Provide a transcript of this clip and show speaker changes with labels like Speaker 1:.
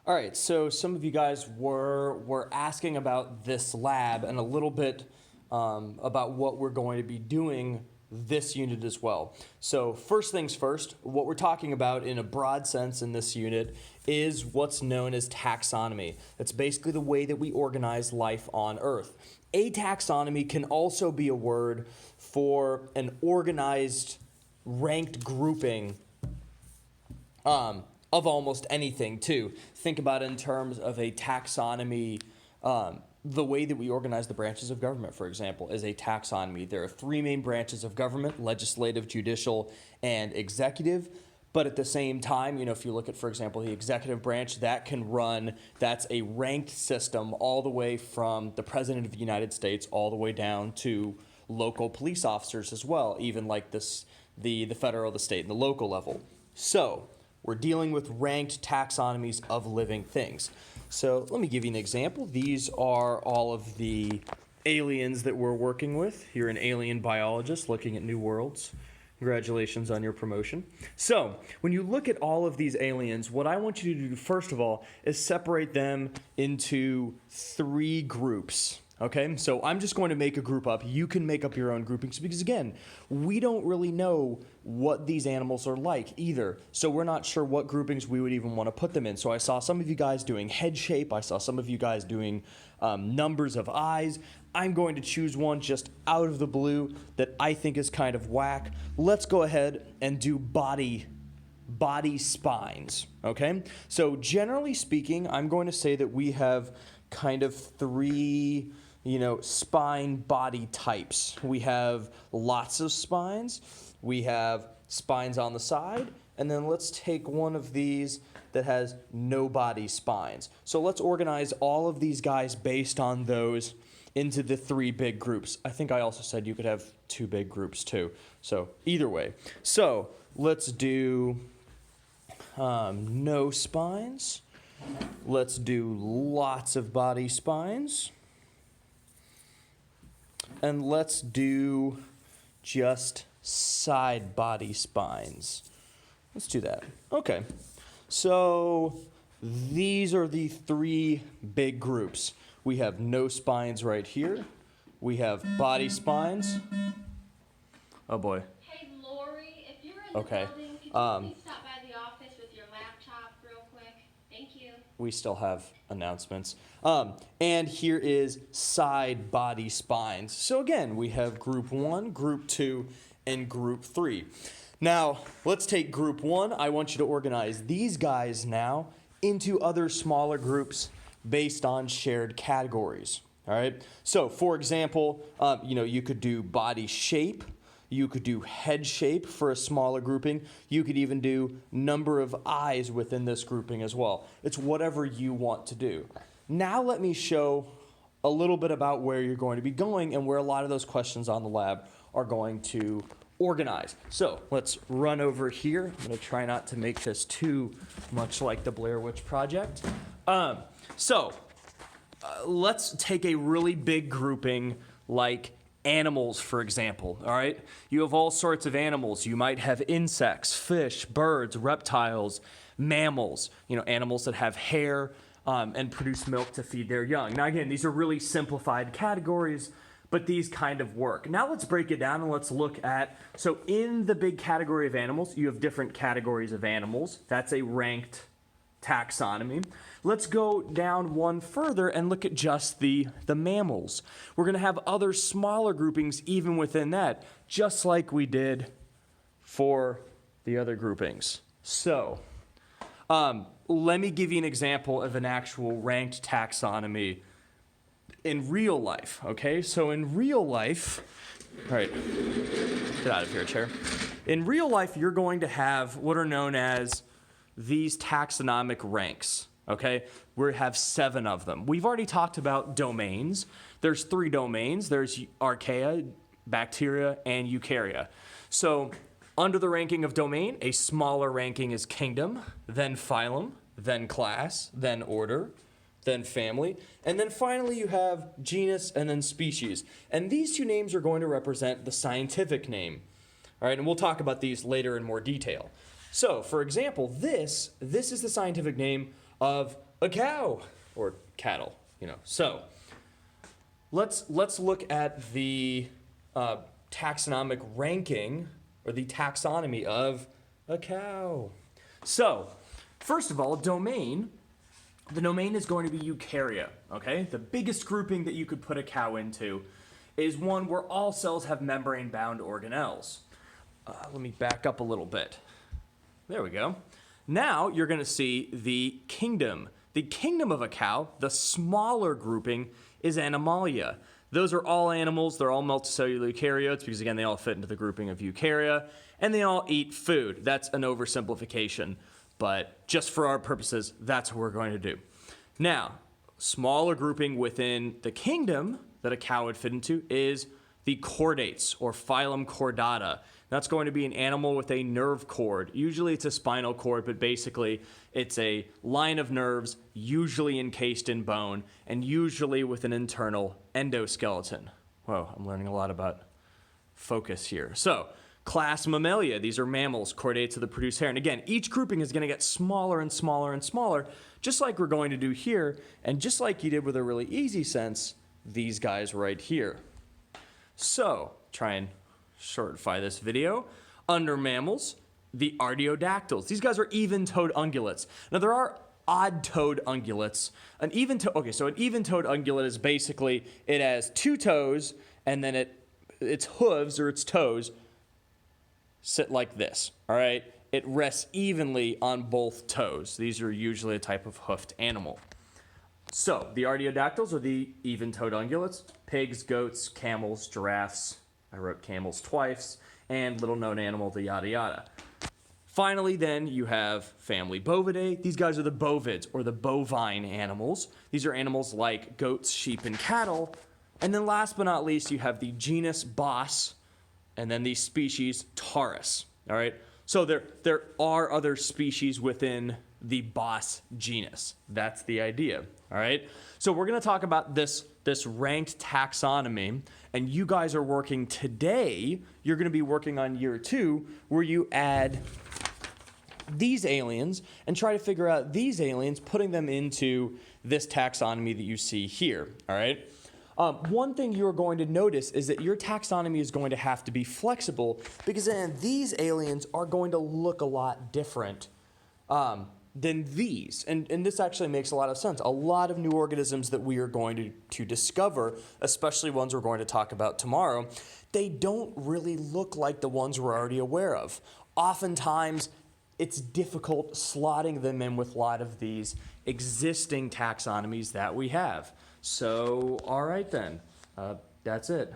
Speaker 1: All right, so some of you guys were asking about this lab and a little bit about what we're going to be doing this unit as well. So first things first, what we're talking about in a broad sense in this unit is what's known as taxonomy. It's basically the way that we organize life on Earth. A taxonomy can also be a word for an organized, ranked grouping of almost anything too. Think about it in terms of a taxonomy. The way that we organize the branches of government, for example, is a taxonomy. There are three main branches of government: legislative, judicial, and executive. But at the same time, if you look at, for example, the executive branch, that's a ranked system all the way from the President of the United States all the way down to local police officers as well, even like the federal, the state, and the local level. So we're dealing with ranked taxonomies of living things. So let me give you an example. These are all of the aliens that we're working with. You're an alien biologist looking at new worlds. Congratulations on your promotion. So when you look at all of these aliens, what I want you to do, first of all, is separate them into three groups. Okay, so I'm just going to make a group up. You can make up your own groupings because, again, we don't really know what these animals are like either. So we're not sure what groupings we would even want to put them in. So I saw some of you guys doing head shape. I saw some of you guys doing numbers of eyes. I'm going to choose one just out of the blue that I think is kind of whack. Let's go ahead and do body spines, okay? So generally speaking, I'm going to say that we have kind of three spine body types. We have lots of spines, we have spines on the side, and then let's take one of these that has no body spines. So let's organize all of these guys based on those into the three big groups. I think I also said you could have two big groups too. So either way. So let's do no spines. Let's do lots of body spines. And let's do just side body spines. Let's do that. Okay. So these are the three big groups. We have no spines right here. We have body spines. Oh boy.
Speaker 2: Hey Lori, if you're in the
Speaker 1: Okay.
Speaker 2: building, could you please stop by the office with your laptop real quick? Thank you.
Speaker 1: We still have announcements. And here is side body spines. So again, we have group 1, group 2, and group 3. Now, let's take group 1. I want you to organize these guys now into other smaller groups based on shared categories. All right? So, for example, you could do body shape. You could do head shape for a smaller grouping. You could even do number of eyes within this grouping as well. It's whatever you want to do. Now let me show a little bit about where you're going to be going and where a lot of those questions on the lab are going to organize. So let's run over here. I'm going to try not to make this too much like the Blair Witch Project. Let's take a really big grouping like animals, for example, all right? You have all sorts of animals. You might have insects, fish, birds, reptiles, mammals, animals that have hair and produce milk to feed their young. Now, again, these are really simplified categories, but these kind of work. Now let's break it down and let's look at, so in the big category of animals, you have different categories of animals. That's a ranked taxonomy. Let's go down one further and look at just the mammals. We're going to have other smaller groupings even within that, just like we did for the other groupings. So, let me give you an example of an actual ranked taxonomy in real life, okay? So in real life, all right, get out of here, chair. In real life, you're going to have what are known as these taxonomic ranks, okay? We have 7 of them. We've already talked about domains. There's 3 domains. There's archaea, bacteria, and eukarya. So under the ranking of domain, a smaller ranking is kingdom, then phylum, then class, then order, then family, and then finally you have genus and then species. And these 2 names are going to represent the scientific name. All right, and we'll talk about these later in more detail. So, for example, this is the scientific name of a cow or cattle, you know. So let's look at the taxonomic ranking or the taxonomy of a cow. So first of all, domain. The domain is going to be eukarya, okay? The biggest grouping that you could put a cow into is one where all cells have membrane-bound organelles. Let me back up a little bit. There we go. Now you're going to see the kingdom. The kingdom of a cow, the smaller grouping, is Animalia. Those are all animals. They're all multicellular eukaryotes because, again, they all fit into the grouping of eukarya, and they all eat food. That's an oversimplification, but just for our purposes, that's what we're going to do. Now, smaller grouping within the kingdom that a cow would fit into is the chordates, or phylum Chordata. That's going to be an animal with a nerve cord. Usually it's a spinal cord, but basically it's a line of nerves, usually encased in bone, and usually with an internal endoskeleton. Whoa, I'm learning a lot about focus here. So, class Mammalia, these are mammals, chordates of the produced hair. And again, each grouping is going to get smaller and smaller and smaller, just like we're going to do here, and just like you did with a really easy sense, these guys right here. So, try and shortify this video. Under mammals, the artiodactyls. These guys are even-toed ungulates. Now, there are odd-toed ungulates. An even-toed ungulate is basically, it has two toes, and then its hooves, or its toes, sit like this, all right? It rests evenly on both toes. These are usually a type of hoofed animal. So, the artiodactyls are the even-toed ungulates. Pigs, goats, camels, giraffes. I wrote camels twice. And little-known animal, the yada yada. Finally, then, you have family Bovidae. These guys are the bovids, or the bovine animals. These are animals like goats, sheep, and cattle. And then last but not least, you have the genus Bos, and then the species Taurus, all right? So there are other species within the Bos genus. That's the idea, all right? So we're going to talk about this ranked taxonomy, and you guys are working today, you're going to be working on year 2, where you add these aliens and try to figure out these aliens, putting them into this taxonomy that you see here, all right? One thing you're going to notice is that your taxonomy is going to have to be flexible because then these aliens are going to look a lot different than these. And this actually makes a lot of sense. A lot of new organisms that we are going to discover, especially ones we're going to talk about tomorrow, they don't really look like the ones we're already aware of. Oftentimes, it's difficult slotting them in with a lot of these existing taxonomies that we have. So, all right then, that's it.